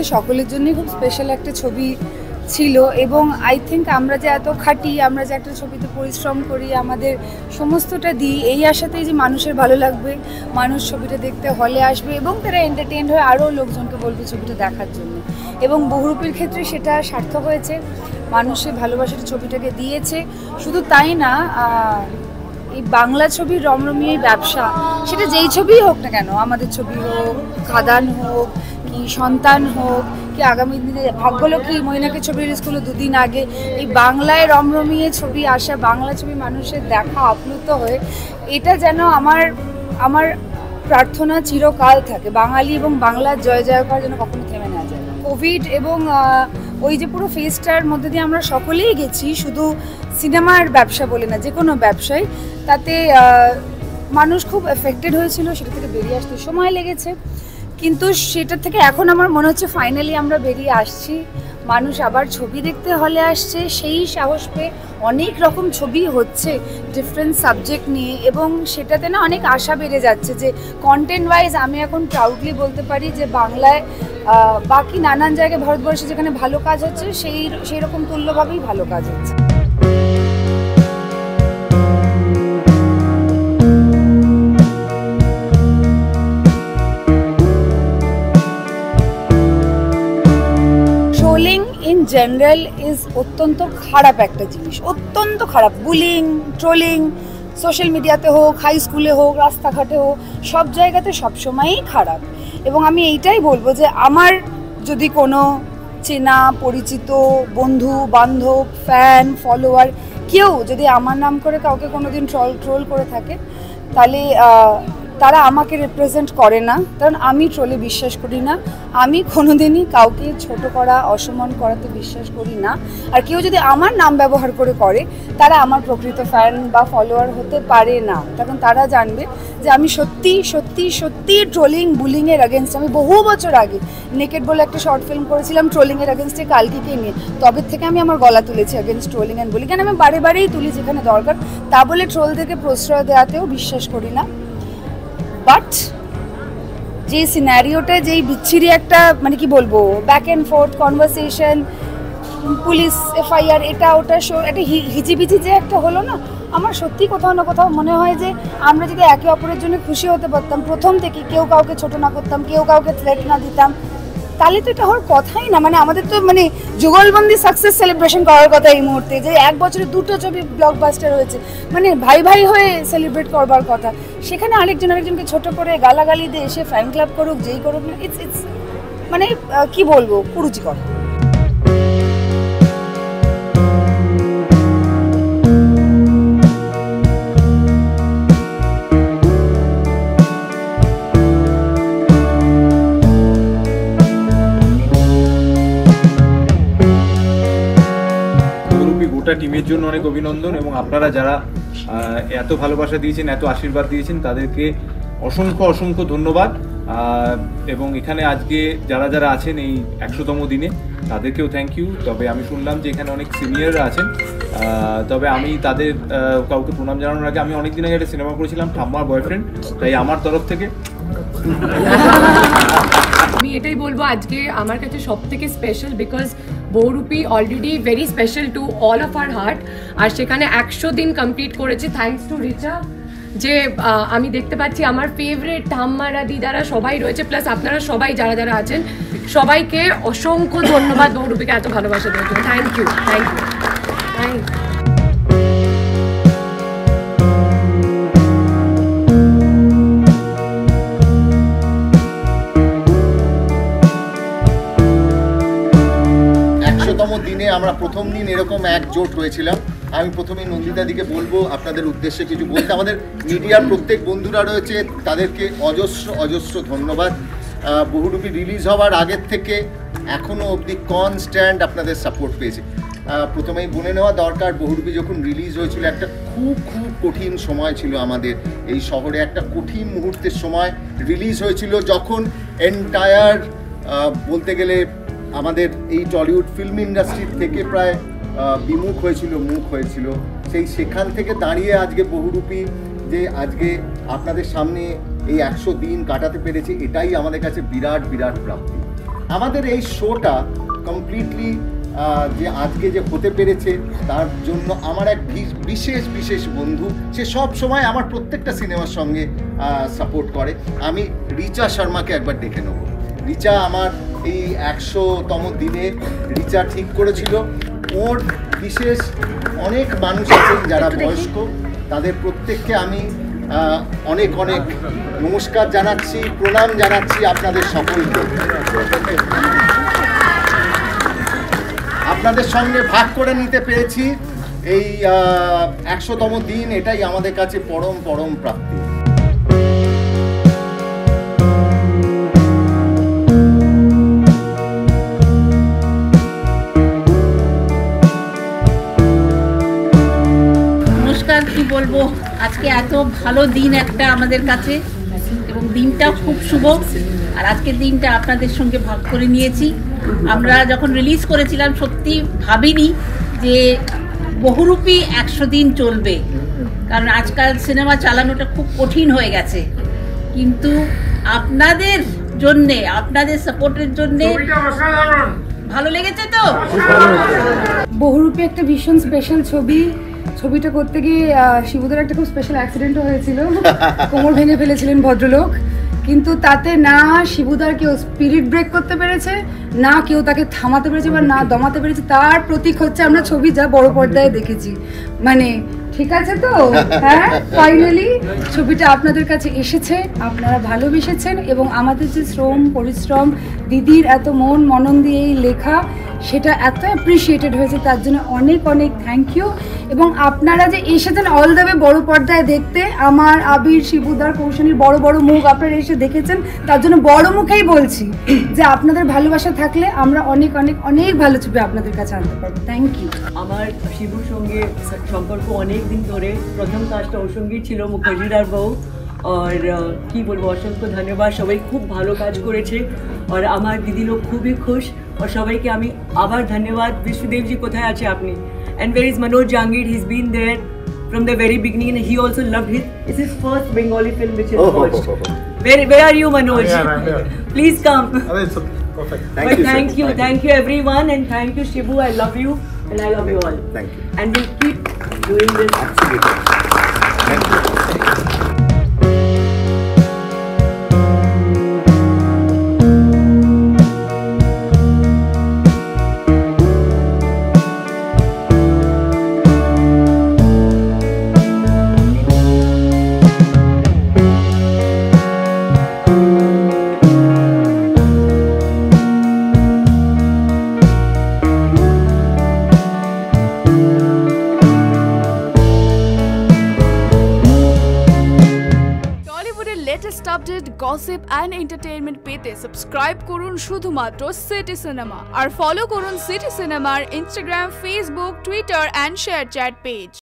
আমাদের সকলের জন্যই খুব স্পেশাল একটা ছবি ছিল এবং আই থিঙ্ক আমরা যে এত খাটি, আমরা যে একটা ছবিতে পরিশ্রম করি, আমাদের সমস্তটা দিই এই আশাতেই যে মানুষের ভালো লাগবে, মানুষ ছবিটা দেখতে হলে আসবে এবং তারা এন্টারটেইনড হয়ে আরও লোকজনকে বলবে ছবিটা দেখার জন্য। এবং বহুরূপীর ক্ষেত্রে সেটা সার্থক হয়েছে, মানুষের ভালোবাসাটা ছবিটাকে দিয়েছে। শুধু তাই না, এই বাংলা ছবির রমরমিয়ে ব্যবসা, সেটা যেই ছবিই হোক না কেন, আমাদের ছবি হোক, খাদান হোক, কি সন্তান হোক, কি আগামী দিনে ভাগ্যলক্ষ্মী মৈনাকের ছবি রিলিজ করলো দুদিন আগে, এই বাংলায় রমরমিয়ে ছবি আসা, বাংলা ছবি মানুষের দেখা আপ্লুত হয়ে, এটা যেন আমার প্রার্থনা চিরকাল থাকে, বাঙালি এবং বাংলার জয় জয়কার যেন কখনো থেমে না যায়। কোভিড এবং ওই যে পুরো ফেজটার মধ্যে দিয়ে আমরা সকলেই গেছি, শুধু সিনেমার ব্যবসা বলে না, যে কোনো ব্যবসায়, তাতে মানুষ খুব এফেক্টেড হয়েছিল, সেটা থেকে বেরিয়ে আসতে সময় লেগেছে। কিন্তু সেটা থেকে এখন আমার মনে হচ্ছে ফাইনালি আমরা বেরিয়ে আসছি, মানুষ আবার ছবি দেখতে হলে আসছে, সেই সাহস পেয়ে অনেক রকম ছবি হচ্ছে ডিফারেন্ট সাবজেক্ট নিয়ে, এবং সেটাতে না অনেক আশা বেড়ে যাচ্ছে যে কন্টেন্ট ওয়াইজ আমি এখন প্রাউডলি বলতে পারি যে বাংলায় বাকি নানান জায়গায় ভারতবর্ষে যেখানে ভালো কাজ হচ্ছে সেই রকম তুল্যভাবেই ভালো কাজ হচ্ছে। ট্রোলিং ইন জেনারেল ইজ অত্যন্ত খারাপ একটা জিনিস, অত্যন্ত খারাপ। বুলিং, ট্রোলিং সোশ্যাল মিডিয়াতে হোক, হাই স্কুলে হোক, রাস্তাঘাটে হোক, সব জায়গাতে সবসময়ই খারাপ। এবং আমি এইটাই বলবো যে আমার যদি কোনো চেনা পরিচিত বন্ধু বান্ধব, ফ্যান, ফলোয়ার কেউ যদি আমার নাম করে কাউকে কোনোদিন ট্রোল করে থাকে, তাহলে তারা আমাকে রিপ্রেজেন্ট করে না, কারণ আমি ট্রোলে বিশ্বাস করি না। আমি কোনোদিনই কাউকে ছোট করা, অসম্মান করাতে বিশ্বাস করি না। আর কেউ যদি আমার নাম ব্যবহার করে তারা আমার প্রকৃত ফ্যান বা ফলোয়ার হতে পারে না, তখন তারা জানবে যে আমি সত্যি সত্যি সত্যি ট্রোলিং, বুলিংয়ের অ্যাগেনস্ট। আমি বহু বছর আগে নেকেড বলে একটা শর্ট ফিল্ম করেছিলাম ট্রোলিংয়ের অ্যাগেনস্টে, কালকিকে নিয়ে। তবে থেকে আমি আমার গলা তুলেছি অ্যাগেনস্ট ট্রোলিং অ্যান্ড বুলিং, আমি বারেই তুলি যেখানে দরকার। তা বলে ট্রোলদেরকে প্রশ্রয় দেওয়াতেও বিশ্বাস করি না। বাট যে সিনারিওটা, যেই বিচ্ছিরি একটা মানে কি বলবো, back and fourth conversation, police FIR, এটা ওটা একটা হিজিবিজি যে একটা হলো না, আমার সত্যি কোথাও না কোথাও মনে হয় যে আমরা যদি একে অপরের জন্য খুশি হতে পারতাম প্রথম থেকে, কেউ কাউকে ছোট না করতাম, কেউ কাউকে থ্রেট না দিতাম, তাহলে তো এটা হওয়ার কথাই না। মানে আমাদের তো মানে যুগলবন্দি সাকসেস সেলিব্রেশন করার কথা এই মুহূর্তে, যে এক বছরে 2টো ছবি ব্লকবাস্টার হয়েছে, মানে ভাই ভাই হয়ে সেলিব্রেট করবার কথা। সেখানে আরেকজনকে ছোট করে গালাগালি দিয়ে এসে ফ্যান ক্লাব করুক, যেই করুক না, ইটস মানে কি বলবো, কুরুচিকর। টিমের জন্য অনেক অভিনন্দন, এবং আপনারা যারা এত ভালোবাসা দিয়েছেন, এত আশীর্বাদ দিয়েছেন, তাদেরকে অসংখ্য অসংখ্য ধন্যবাদ। এবং এখানে আজকে যারা আছেন এই 100তম দিনে, তাদেরকেও থ্যাংক ইউ। তবে আমি শুনলাম যে এখানে অনেক সিনিয়ররা আছেন, তবে আমি তাদের কাউকে প্রণাম জানানোর আগে, আমি অনেকদিন আগে একটা সিনেমা করেছিলাম ঠাম্মার বয়ফ্রেন্ড, তাই আমার তরফ থেকে আমি এটাই বলবো, আজকে আমার কাছে সব থেকে special, because Bahurupi already very special to all of our heart. আর সেখানে 100 দিন কমপ্লিট করেছে, থ্যাঙ্কস টু রিচা। যে আমি দেখতে পাচ্ছি আমার ফেভারিট ঠাম্মারা, দিদারা সবাই রয়েছে, প্লাস আপনারা সবাই যারা আছেন, সবাইকে অসংখ্য ধন্যবাদ বহুরূপীকে এত ভালোবাসা দেওয়ার জন্য। Thank you, thank you, thank you. দিনে আমরা প্রথম দিন এরকম একজোট হয়েছিলাম। আমি প্রথমে নন্দিতাদিকে বলবো আপনাদের উদ্দেশ্যে কিছু বলতে। আমাদের মিডিয়ার প্রত্যেক বন্ধুরা রয়েছে, তাদেরকে অজস্র ধন্যবাদ। বহুরূপী রিলিজ হওয়ার আগের থেকে এখনও অবধি কনস্ট্যান্ট আপনাদের সাপোর্ট পেয়েছে। প্রথমেই বলে নেওয়া দরকার, বহুরূপী যখন রিলিজ হয়েছিল একটা খুব কঠিন সময় ছিল আমাদের এই শহরে, একটা কঠিন মুহূর্তের সময় রিলিজ হয়েছিল, যখন এন্টায়ার বলতে গেলে আমাদের এই টলিউড ফিল্ম ইন্ডাস্ট্রির থেকে প্রায় মুখ হয়েছিল। সেখান থেকে দাঁড়িয়ে আজকে বহুরূপী যে আজকে আপনাদের সামনে এই 100 দিন কাটাতে পেরেছে, এটাই আমাদের কাছে বিরাট প্রাপ্তি। আমাদের এই শোটা কমপ্লিটলি যে আজকে যে হতে পেরেছে তার জন্য আমার এক বিশেষ বিশেষ বন্ধু, সে সব সময় আমার প্রত্যেকটা সিনেমার সঙ্গে সাপোর্ট করে। আমি রিচা শর্মাকে একবার ডেকে নেব। রিচা আমার এই 100তম দিনে রিচা ঠিক করেছিল ওর বিশেষ অনেক মানুষ আছেন যারা বয়স্ক, তাদের প্রত্যেককে আমি অনেক অনেক নমস্কার জানাচ্ছি, প্রণাম জানাচ্ছি আপনাদের সকলকে। আপনাদের সঙ্গে ভাগ করে নিতে পেরেছি এই 100তম দিন, এটাই আমাদের কাছে পরম পরম প্রাপ্তি। নমস্কার, কি বলবো, আজকে এত ভালো দিন একটা আমাদের কাছে এবং দিনটা খুব শুভ। আর আজকের দিনটা আপনাদের সঙ্গে ভাগ করে নিয়েছি। আমরা যখন রিলিজ করেছিলাম সত্যি ভাবিনি যে বহুরূপী 100 দিন চলবে, কারণ আজকাল সিনেমা চালানোটা খুব কঠিন হয়ে গেছে। কিন্তু আপনাদের জন্যে, আপনাদের সাপোর্টের জন্যে ভালো লেগেছে তো। বহুরূপী একটা ভীষণ স্পেশাল ছবি। ছবিটা করতে গিয়ে শিবুদার একটা খুব স্পেশাল অ্যাক্সিডেন্টও হয়েছিল, কোমর ভেঙে ফেলেছিলেন ভদ্রলোক। কিন্তু তাতে না শিবুদার কেউ স্পিরিট ব্রেক করতে পেরেছে, না কেউ তাকে থামাতে পেরেছে বা না দমাতে পেরেছে। তার প্রতীক হচ্ছে আমরা ছবি যা বড় পর্দায় দেখেছি। মানে ঠিক আছে তো, হ্যাঁ, ফাইনালি ছবিটা আপনাদের কাছে এসেছে, আপনারা ভালোবেসেছেন এবং আমাদের যে শ্রম পরিশ্রম, দিদির এত মনন দিয়ে এই লেখা, সেটা এত অ্যাপ্রিসিয়েটেড হয়েছে, তার জন্য অনেক অনেক থ্যাংক ইউ। এবং আপনারা যে এসেছেন অল দ্য ওয়ে বড় পর্দায় দেখতে, আমার আবির, শিবুদার, কৌশানীর বড় বড় মুখ আপনারা এসে দেখেছেন, তার জন্য বড় মুখেই বলছি যে আপনাদের ভালোবাসা থাকলে আমরা অনেক অনেক অনেক ভালো ছবি আপনাদের কাছে আনতে পারবো। Thank you. আমার শিবুর সঙ্গে সম্পর্ক অনেক দিন ধরে, প্রথম কাজটা ওর সঙ্গেই ছিল মুখার্জিদার বউ। আর কি বলবো, অসংখ্য ধন্যবাদ, সবাই খুব ভালো কাজ করেছে আর আমার দিদি লোক খুবই খুশ। আর সবাইকে আমি আবার ধন্যবাদ। বিষ্ণুদেবজি কোথায় আছে আপনি? And where is Manoj Jangid? He's been there from the very beginning and he also loved it. It's his first Bengali film which he's watched. Where are you, Manoj? Yeah, I'm here. Please come. It's perfect. Thank you everyone, and thank you Shibu. I love you and I love you all. Thank you. And we'll keep doing this. Absolutely. Thank you. Latest update, gossip and entertainment পেতে subscribe করুন শুধুমাত্র city cinema, আর follow করুন city সিনেমার Instagram, Facebook, Twitter and share chat page.